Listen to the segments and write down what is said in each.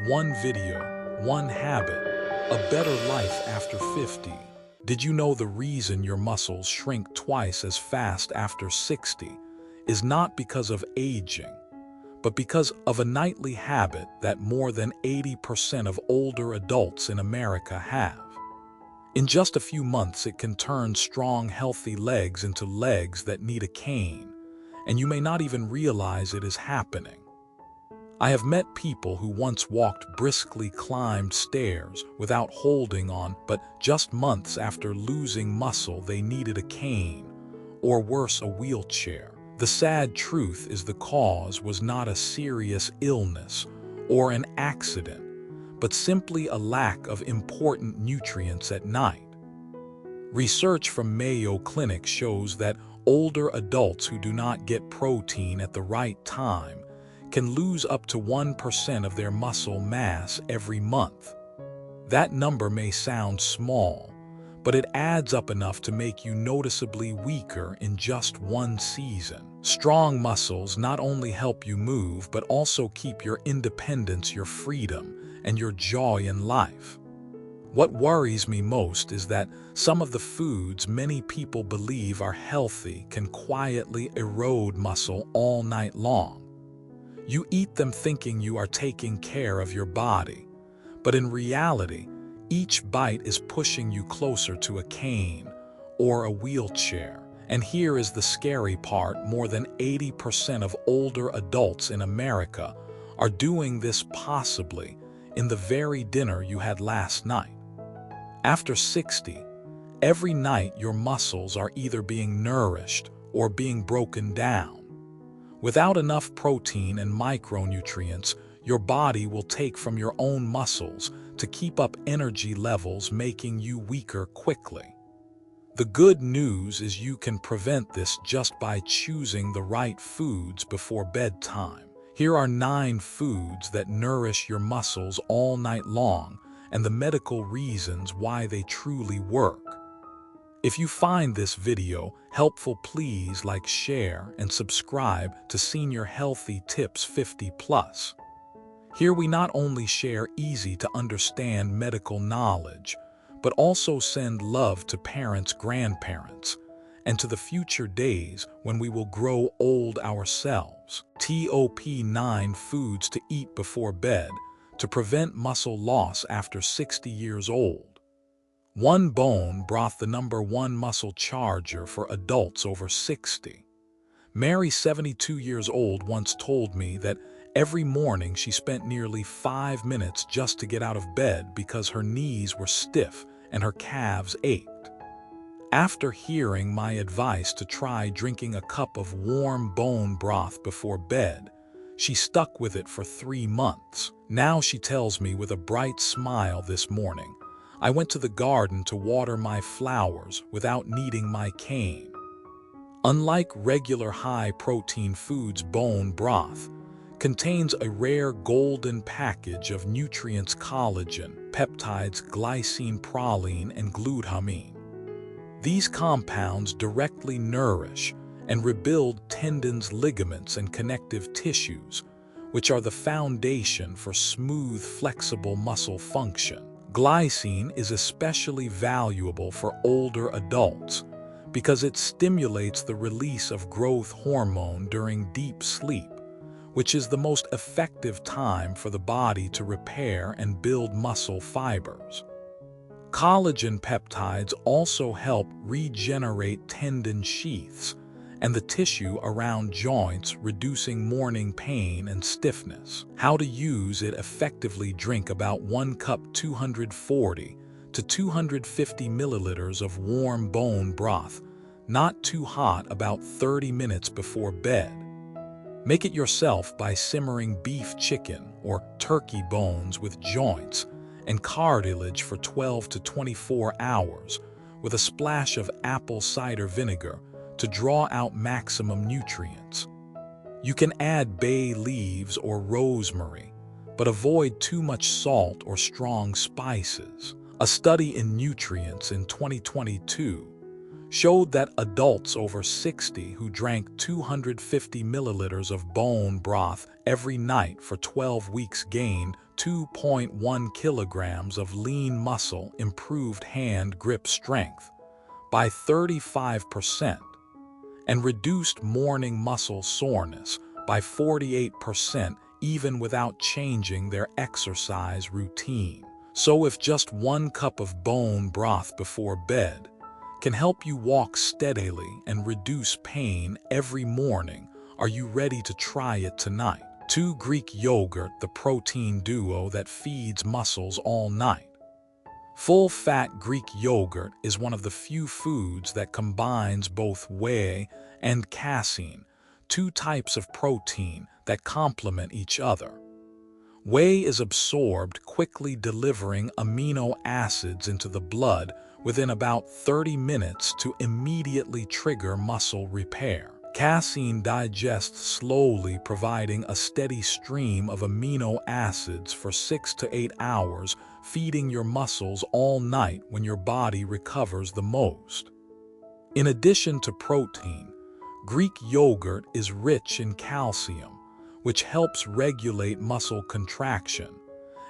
One video, one habit, a better life after 50. Did you know the reason your muscles shrink twice as fast after 60 is not because of aging, but because of a nightly habit that more than 80% of older adults in America have? In just a few months, it can turn strong, healthy legs into legs that need a cane, and you may not even realize it is happening. I have met people who once walked briskly, climbed stairs without holding on, but just months after losing muscle, they needed a cane, or worse, a wheelchair. The sad truth is the cause was not a serious illness or an accident, but simply a lack of important nutrients at night. Research from Mayo Clinic shows that older adults who do not get protein at the right time can lose up to 1% of their muscle mass every month. That number may sound small, but it adds up enough to make you noticeably weaker in just one season. Strong muscles not only help you move, but also keep your independence, your freedom, and your joy in life. What worries me most is that some of the foods many people believe are healthy can quietly erode muscle all night long. You eat them thinking you are taking care of your body, but in reality, each bite is pushing you closer to a cane or a wheelchair. And here is the scary part: more than 80% of older adults in America are doing this, possibly in the very dinner you had last night. After 60, every night your muscles are either being nourished or being broken down. Without enough protein and micronutrients, your body will take from your own muscles to keep up energy levels, making you weaker quickly. The good news is you can prevent this just by choosing the right foods before bedtime. Here are 9 foods that nourish your muscles all night long, and the medical reasons why they truly work. If you find this video helpful, please like, share, and subscribe to Senior Healthy Tips 50+. Here we not only share easy-to-understand medical knowledge, but also send love to parents, grandparents, and to the future days when we will grow old ourselves. Top 9 foods to eat before bed to prevent muscle loss after 60 years old. 1. Bone broth, the #1 muscle charger for adults over 60. Mary, 72 years old, once told me that every morning she spent nearly 5 minutes just to get out of bed because her knees were stiff and her calves ached. After hearing my advice to try drinking a cup of warm bone broth before bed, she stuck with it for 3 months. Now she tells me with a bright smile, "This morning, I went to the garden to water my flowers without needing my cane." Unlike regular high-protein foods, bone broth contains a rare golden package of nutrients: collagen, peptides, glycine, proline, and glutamine. These compounds directly nourish and rebuild tendons, ligaments, and connective tissues, which are the foundation for smooth, flexible muscle function. Glycine is especially valuable for older adults because it stimulates the release of growth hormone during deep sleep, which is the most effective time for the body to repair and build muscle fibers. Collagen peptides also help regenerate tendon sheaths and the tissue around joints, reducing morning pain and stiffness. How to use it effectively: drink about 1 cup 240 to 250 milliliters of warm bone broth, not too hot, about 30 minutes before bed. Make it yourself by simmering beef, chicken, or turkey bones with joints and cartilage for 12 to 24 hours with a splash of apple cider vinegar to draw out maximum nutrients. You can add bay leaves or rosemary, but avoid too much salt or strong spices. A study in Nutrients in 2022 showed that adults over 60 who drank 250 milliliters of bone broth every night for 12 weeks gained 2.1 kilograms of lean muscle, improved hand grip strength by 35%, and reduced morning muscle soreness by 48% even without changing their exercise routine. So if just 1 cup of bone broth before bed can help you walk steadily and reduce pain every morning, are you ready to try it tonight? 2. Greek yogurt, the protein duo that feeds muscles all night. Full-fat Greek yogurt is one of the few foods that combines both whey and casein, 2 types of protein that complement each other. Whey is absorbed, quickly delivering amino acids into the blood within about 30 minutes to immediately trigger muscle repair. Casein digests slowly, providing a steady stream of amino acids for 6 to 8 hours, feeding your muscles all night when your body recovers the most. In addition to protein, Greek yogurt is rich in calcium, which helps regulate muscle contraction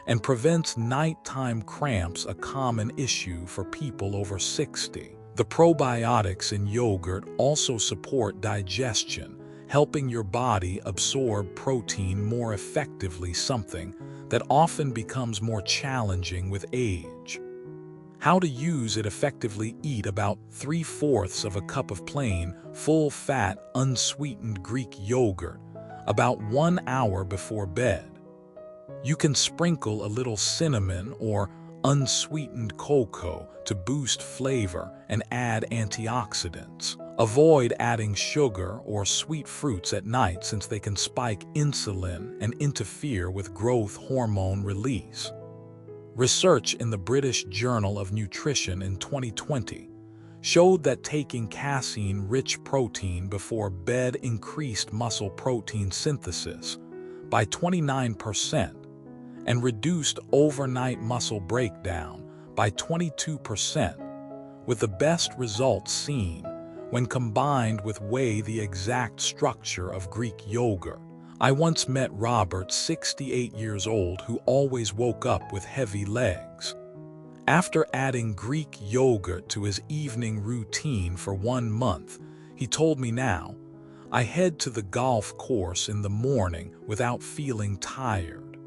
and prevents nighttime cramps, a common issue for people over 60. The probiotics in yogurt also support digestion, helping your body absorb protein more effectively, something that often becomes more challenging with age. How to use it effectively: eat about 3/4 of a cup of plain, full-fat, unsweetened Greek yogurt about 1 hour before bed. You can sprinkle a little cinnamon or unsweetened cocoa to boost flavor and add antioxidants. Avoid adding sugar or sweet fruits at night since they can spike insulin and interfere with growth hormone release. Research in the British Journal of Nutrition in 2020 showed that taking casein-rich protein before bed increased muscle protein synthesis by 29% and reduced overnight muscle breakdown by 22%, with the best results seen when combined with whey, the exact structure of Greek yogurt. I once met Robert, 68 years old, who always woke up with heavy legs. After adding Greek yogurt to his evening routine for 1 month, he told me, "Now, I head to the golf course in the morning without feeling tired."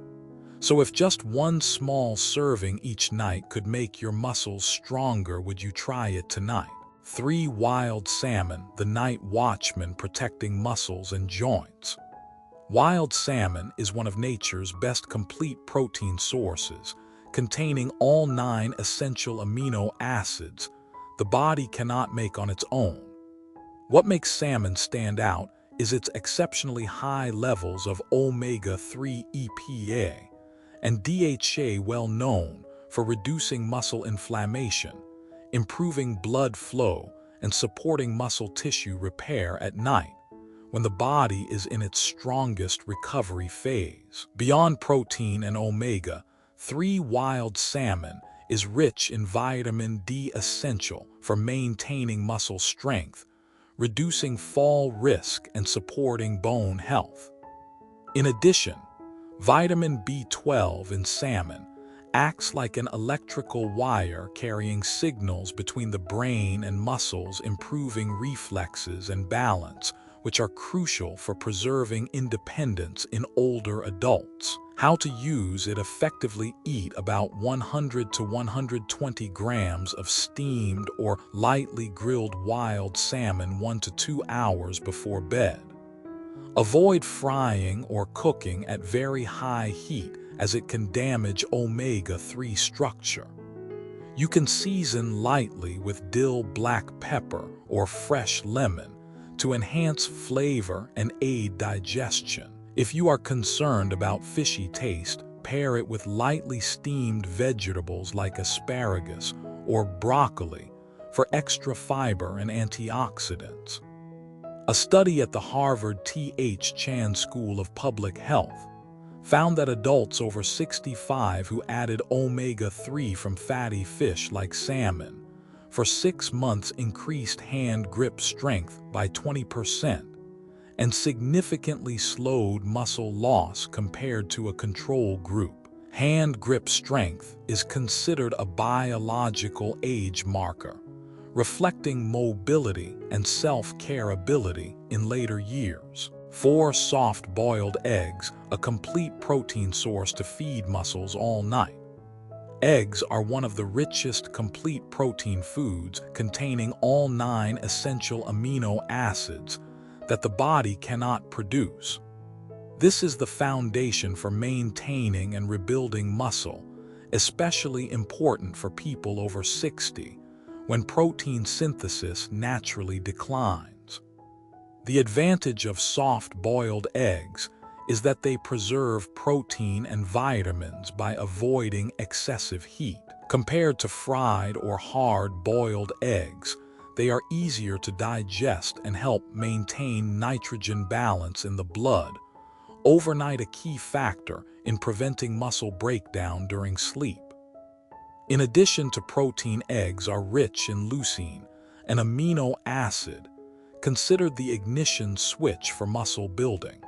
So if just 1 small serving each night could make your muscles stronger, would you try it tonight? 3. Wild salmon, the night watchman, protecting muscles and joints. Wild salmon is one of nature's best complete protein sources, containing all 9 essential amino acids the body cannot make on its own. What makes salmon stand out is its exceptionally high levels of omega-3 EPA and DHA, well known for reducing muscle inflammation, improving blood flow, and supporting muscle tissue repair at night when the body is in its strongest recovery phase. Beyond protein and omega-3, wild salmon is rich in vitamin D, essential for maintaining muscle strength, reducing fall risk, and supporting bone health. In addition, vitamin B12 in salmon acts like an electrical wire carrying signals between the brain and muscles, improving reflexes and balance, which are crucial for preserving independence in older adults. How to use it effectively: eat about 100 to 120 grams of steamed or lightly grilled wild salmon 1 to 2 hours before bed. Avoid frying or cooking at very high heat, as it can damage omega-3 structure. You can season lightly with dill, black pepper, or fresh lemon to enhance flavor and aid digestion. If you are concerned about fishy taste, pair it with lightly steamed vegetables like asparagus or broccoli for extra fiber and antioxidants. A study at the Harvard T.H. Chan School of Public Health found that adults over 65 who added omega-3 from fatty fish like salmon for 6 months increased hand grip strength by 20% and significantly slowed muscle loss compared to a control group. Hand grip strength is considered a biological age marker, reflecting mobility and self-care ability in later years. 4 soft-boiled eggs, a complete protein source to feed muscles all night. Eggs are one of the richest complete protein foods, containing all 9 essential amino acids that the body cannot produce. This is the foundation for maintaining and rebuilding muscle, especially important for people over 60, when protein synthesis naturally declines. The advantage of soft-boiled eggs is that they preserve protein and vitamins by avoiding excessive heat. Compared to fried or hard-boiled eggs, they are easier to digest and help maintain nitrogen balance in the blood, overnight a key factor in preventing muscle breakdown during sleep. In addition to protein, eggs are rich in leucine, an amino acid, considered the ignition switch for muscle building.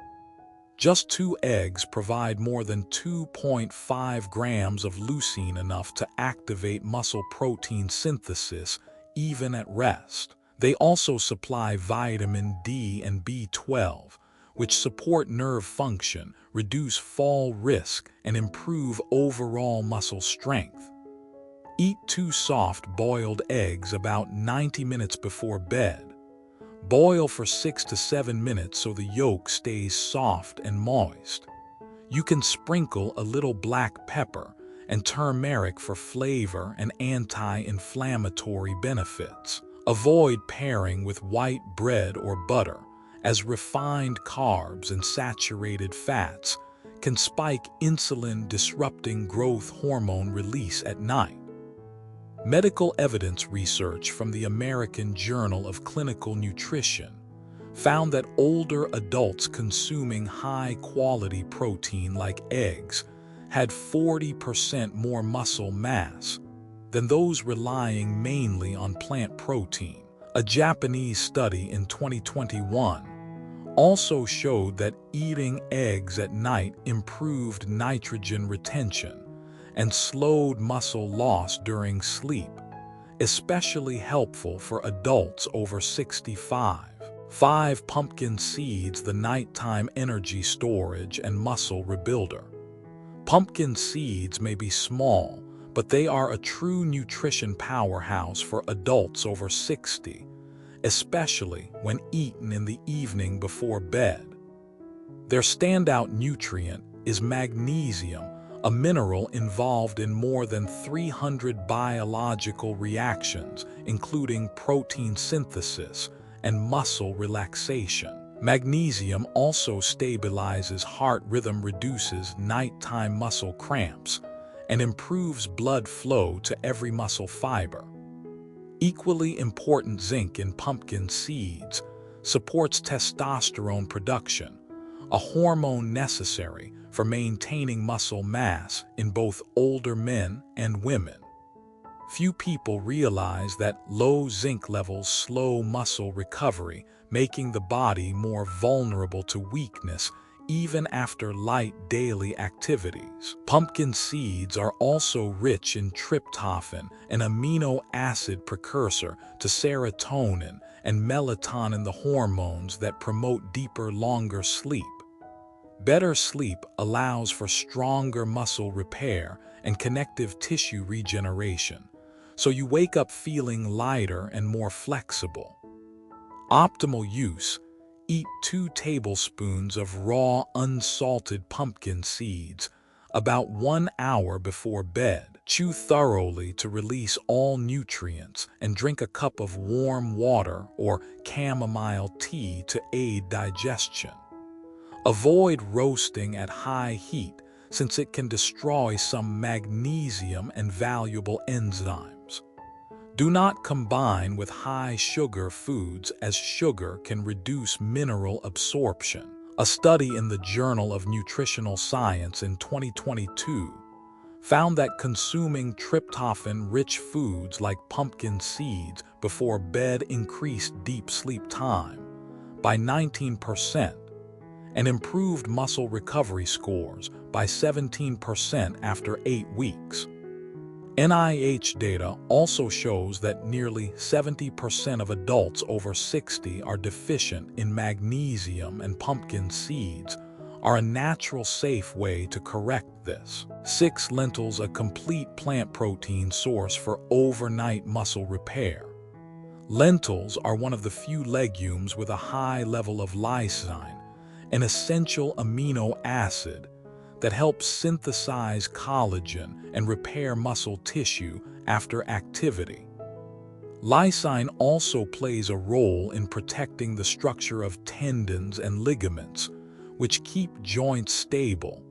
Just 2 eggs provide more than 2.5 grams of leucine, enough to activate muscle protein synthesis even at rest. They also supply vitamin D and B12, which support nerve function, reduce fall risk, and improve overall muscle strength. Eat 2 soft-boiled eggs about 90 minutes before bed. Boil for 6 to 7 minutes so the yolk stays soft and moist. You can sprinkle a little black pepper and turmeric for flavor and anti-inflammatory benefits. Avoid pairing with white bread or butter, as refined carbs and saturated fats can spike insulin-disrupting growth hormone release at night. Medical evidence research from the American Journal of Clinical Nutrition found that older adults consuming high-quality protein like eggs had 40% more muscle mass than those relying mainly on plant protein. A Japanese study in 2021 also showed that eating eggs at night improved nitrogen retention and slowed muscle loss during sleep, especially helpful for adults over 65. 5 pumpkin seeds, the nighttime energy storage and muscle rebuilder. Pumpkin seeds may be small, but they are a true nutrition powerhouse for adults over 60, especially when eaten in the evening before bed. Their standout nutrient is magnesium, a mineral involved in more than 300 biological reactions, including protein synthesis and muscle relaxation. Magnesium also stabilizes heart rhythm, reduces nighttime muscle cramps, and improves blood flow to every muscle fiber. Equally important, zinc in pumpkin seeds supports testosterone production, a hormone necessary for maintaining muscle mass in both older men and women. Few people realize that low zinc levels slow muscle recovery, making the body more vulnerable to weakness even after light daily activities. Pumpkin seeds are also rich in tryptophan, an amino acid precursor to serotonin and melatonin, the hormones that promote deeper, longer sleep. Better sleep allows for stronger muscle repair and connective tissue regeneration, so you wake up feeling lighter and more flexible. Optimal use: eat 2 tablespoons of raw, unsalted pumpkin seeds about 1 hour before bed. Chew thoroughly to release all nutrients and drink a cup of warm water or chamomile tea to aid digestion. Avoid roasting at high heat, since it can destroy some magnesium and valuable enzymes. Do not combine with high-sugar foods, as sugar can reduce mineral absorption. A study in the Journal of Nutritional Science in 2022 found that consuming tryptophan-rich foods like pumpkin seeds before bed increased deep sleep time by 19% and improved muscle recovery scores by 17% after 8 weeks. NIH data also shows that nearly 70% of adults over 60 are deficient in magnesium, and pumpkin seeds are a natural, safe way to correct this. 6. Lentils, a complete plant protein source for overnight muscle repair. Lentils are one of the few legumes with a high level of lysine, an essential amino acid that helps synthesize collagen and repair muscle tissue after activity. Lysine also plays a role in protecting the structure of tendons and ligaments, which keep joints stable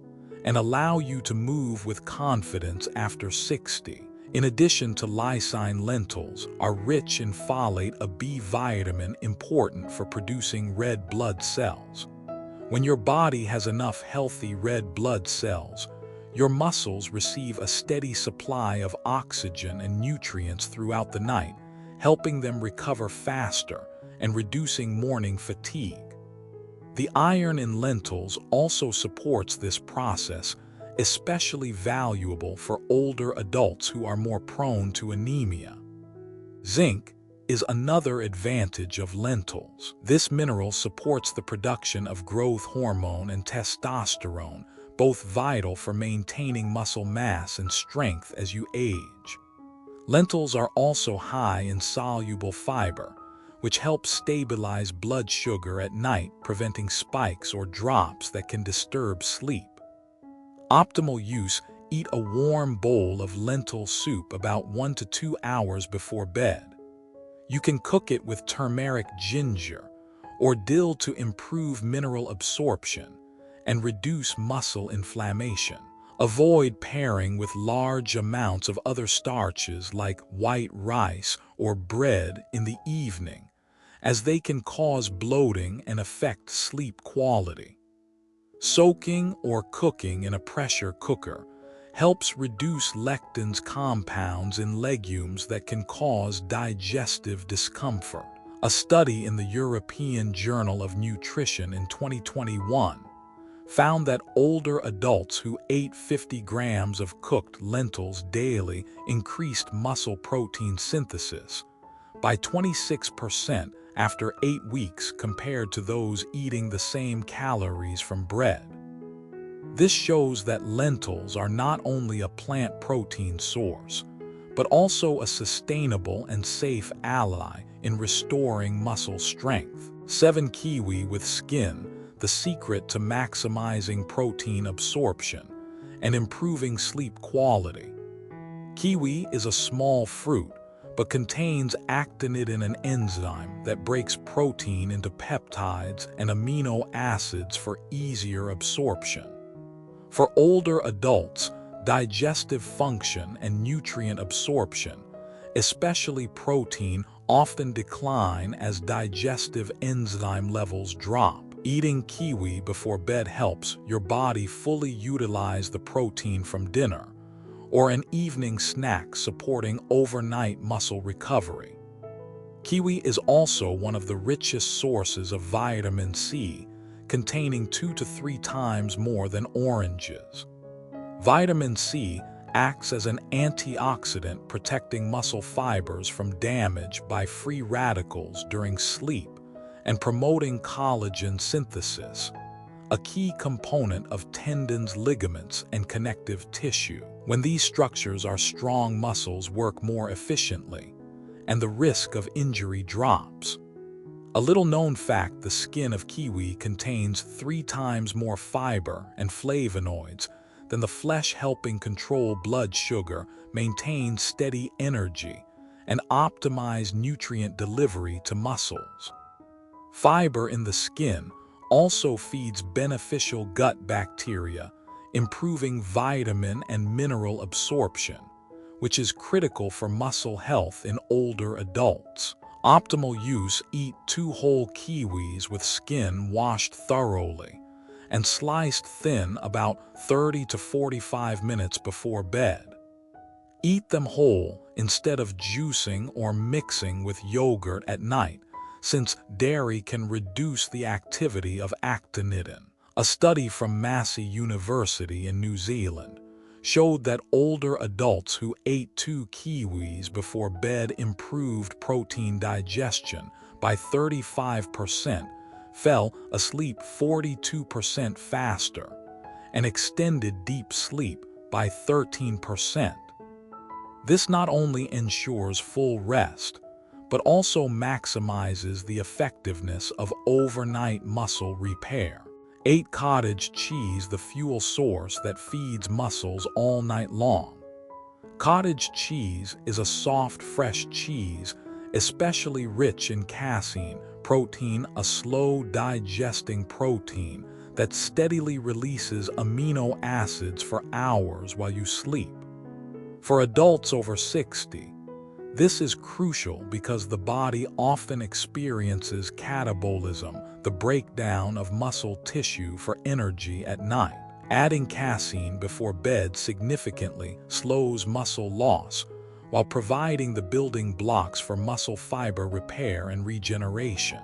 and allow you to move with confidence after 60. In addition to lysine, lentils are rich in folate, a B vitamin important for producing red blood cells. When your body has enough healthy red blood cells, your muscles receive a steady supply of oxygen and nutrients throughout the night, helping them recover faster and reducing morning fatigue. The iron in lentils also supports this process, especially valuable for older adults who are more prone to anemia. Zinc is another advantage of lentils. This mineral supports the production of growth hormone and testosterone, both vital for maintaining muscle mass and strength as you age. Lentils are also high in soluble fiber, which helps stabilize blood sugar at night, preventing spikes or drops that can disturb sleep. Optimal use: eat a warm bowl of lentil soup about 1 to 2 hours before bed. You can cook it with turmeric, ginger, or dill to improve mineral absorption and reduce muscle inflammation. Avoid pairing with large amounts of other starches like white rice or bread in the evening, as they can cause bloating and affect sleep quality. Soaking or cooking in a pressure cooker helps reduce lectins, compounds in legumes that can cause digestive discomfort. A study in the European Journal of Nutrition in 2021 found that older adults who ate 50 grams of cooked lentils daily increased muscle protein synthesis by 26% after 8 weeks compared to those eating the same calories from bread. This shows that lentils are not only a plant protein source, but also a sustainable and safe ally in restoring muscle strength. 7. Kiwi with skin, the secret to maximizing protein absorption and improving sleep quality. Kiwi is a small fruit, but contains actinidin, an enzyme that breaks protein into peptides and amino acids for easier absorption. For older adults, digestive function and nutrient absorption, especially protein, often decline as digestive enzyme levels drop. Eating kiwi before bed helps your body fully utilize the protein from dinner, or an evening snack, supporting overnight muscle recovery. Kiwi is also one of the richest sources of vitamin C, containing 2 to 3 times more than oranges. Vitamin C acts as an antioxidant, protecting muscle fibers from damage by free radicals during sleep and promoting collagen synthesis, a key component of tendons, ligaments, and connective tissue. When these structures are strong, muscles work more efficiently, and the risk of injury drops. A little-known fact: the skin of kiwi contains 3 times more fiber and flavonoids than the flesh, helping control blood sugar, maintain steady energy, and optimize nutrient delivery to muscles. Fiber in the skin also feeds beneficial gut bacteria, improving vitamin and mineral absorption, which is critical for muscle health in older adults. Optimal use: eat 2 whole kiwis with skin washed thoroughly and sliced thin about 30 to 45 minutes before bed. Eat them whole instead of juicing or mixing with yogurt at night, since dairy can reduce the activity of actinitin. A study from Massey University in New Zealand showed that older adults who ate 2 kiwis before bed improved protein digestion by 35%, fell asleep 42% faster, and extended deep sleep by 13%. This not only ensures full rest, but also maximizes the effectiveness of overnight muscle repair. 8 cottage cheese, the fuel source that feeds muscles all night long. Cottage cheese is a soft, fresh cheese, especially rich in casein protein, a slow-digesting protein that steadily releases amino acids for hours while you sleep. For adults over 60, this is crucial because the body often experiences catabolism, the breakdown of muscle tissue for energy at night. Adding casein before bed significantly slows muscle loss while providing the building blocks for muscle fiber repair and regeneration.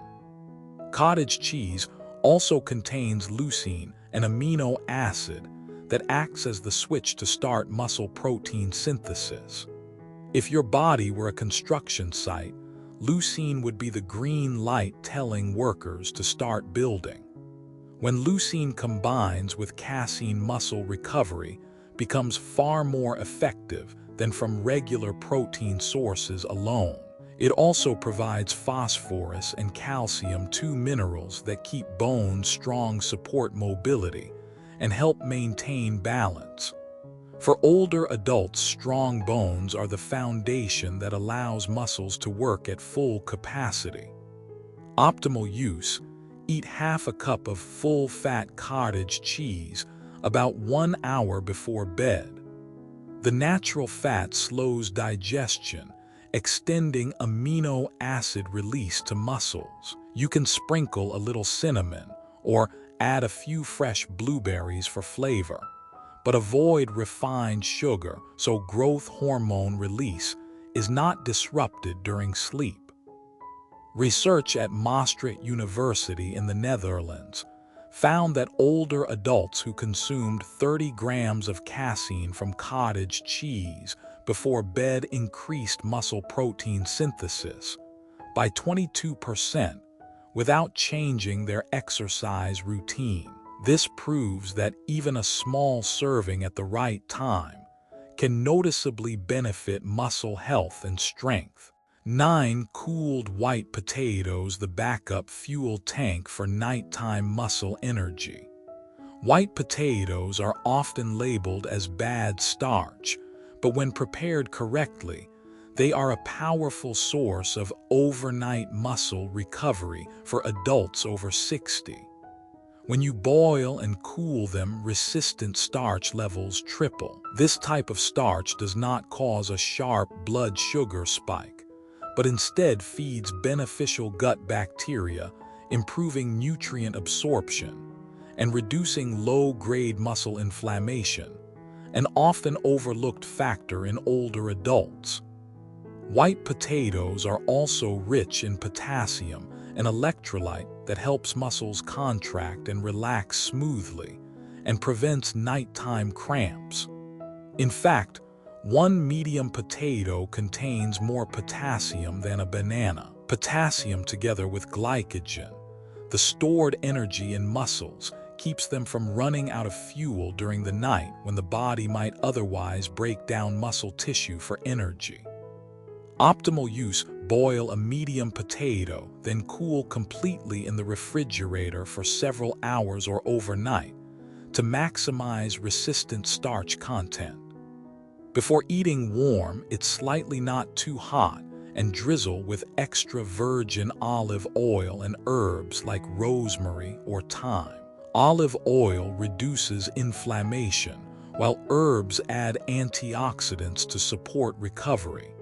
Cottage cheese also contains leucine, an amino acid that acts as the switch to start muscle protein synthesis. If your body were a construction site, leucine would be the green light telling workers to start building. When leucine combines with casein, muscle recovery becomes far more effective than from regular protein sources alone. It also provides phosphorus and calcium, 2 minerals that keep bones strong, support mobility, and help maintain balance. For older adults, strong bones are the foundation that allows muscles to work at full capacity. Optimal use: eat half a cup of full-fat cottage cheese about 1 hour before bed. The natural fat slows digestion, extending amino acid release to muscles. You can sprinkle a little cinnamon or add a few fresh blueberries for flavor, but avoid refined sugar so growth hormone release is not disrupted during sleep. Research at Maastricht University in the Netherlands found that older adults who consumed 30 grams of casein from cottage cheese before bed increased muscle protein synthesis by 22% without changing their exercise routine. This proves that even a small serving at the right time can noticeably benefit muscle health and strength. 9. Cooled white potatoes, the backup fuel tank for nighttime muscle energy. White potatoes are often labeled as bad starch, but when prepared correctly, they are a powerful source of overnight muscle recovery for adults over 60. When you boil and cool them, resistant starch levels triple. This type of starch does not cause a sharp blood sugar spike, but instead feeds beneficial gut bacteria, improving nutrient absorption and reducing low-grade muscle inflammation, an often overlooked factor in older adults. White potatoes are also rich in potassium, an electrolyte that helps muscles contract and relax smoothly and prevents nighttime cramps. In fact, 1 medium potato contains more potassium than a banana. Potassium, together with glycogen, the stored energy in muscles, keeps them from running out of fuel during the night when the body might otherwise break down muscle tissue for energy. Optimal use: boil a medium potato, then cool completely in the refrigerator for several hours or overnight to maximize resistant starch content. Before eating, warm it slightly not too hot and drizzle with extra virgin olive oil and herbs like rosemary or thyme. Olive oil reduces inflammation, while herbs add antioxidants to support recovery.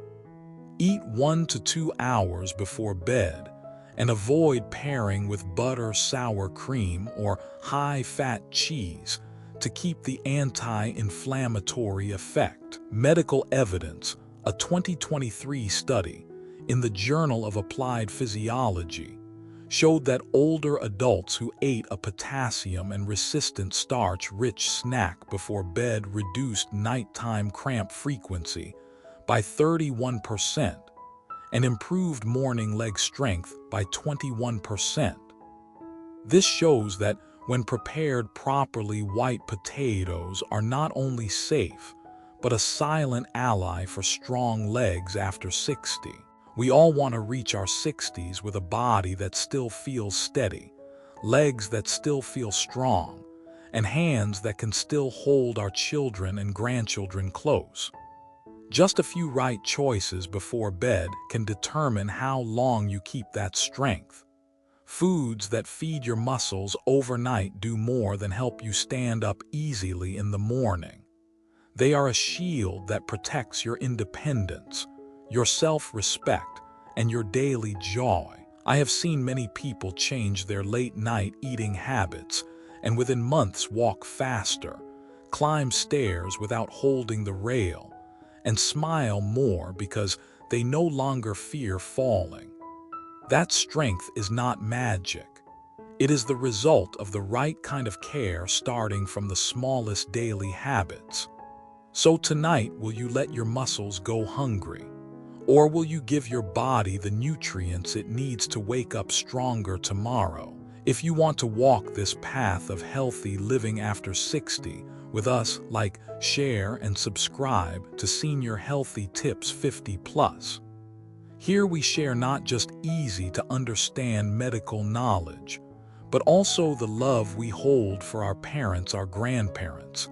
Eat 1 to 2 hours before bed and avoid pairing with butter, sour cream, or high-fat cheese to keep the anti-inflammatory effect. Medical evidence, a 2023 study in the Journal of Applied Physiology, showed that older adults who ate a potassium and resistant starch-rich snack before bed reduced nighttime cramp frequency by 31% and improved morning leg strength by 21%. This shows that when prepared properly, white potatoes are not only safe, but a silent ally for strong legs after 60. We all want to reach our 60s with a body that still feels steady, legs that still feel strong, and hands that can still hold our children and grandchildren close. Just a few right choices before bed can determine how long you keep that strength. Foods that feed your muscles overnight do more than help you stand up easily in the morning. They are a shield that protects your independence, your self-respect, and your daily joy. I have seen many people change their late-night eating habits and within months walk faster, climb stairs without holding the rail, and smile more because they no longer fear falling. That strength is not magic. It is the result of the right kind of care starting from the smallest daily habits. So tonight, will you let your muscles go hungry? Or will you give your body the nutrients it needs to wake up stronger tomorrow? If you want to walk this path of healthy living after 60 with us, like, share, and subscribe to Senior Healthy Tips 50+. Here we share not just easy to understand medical knowledge, but also the love we hold for our parents, our grandparents,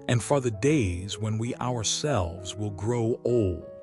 and for the days when we ourselves will grow old.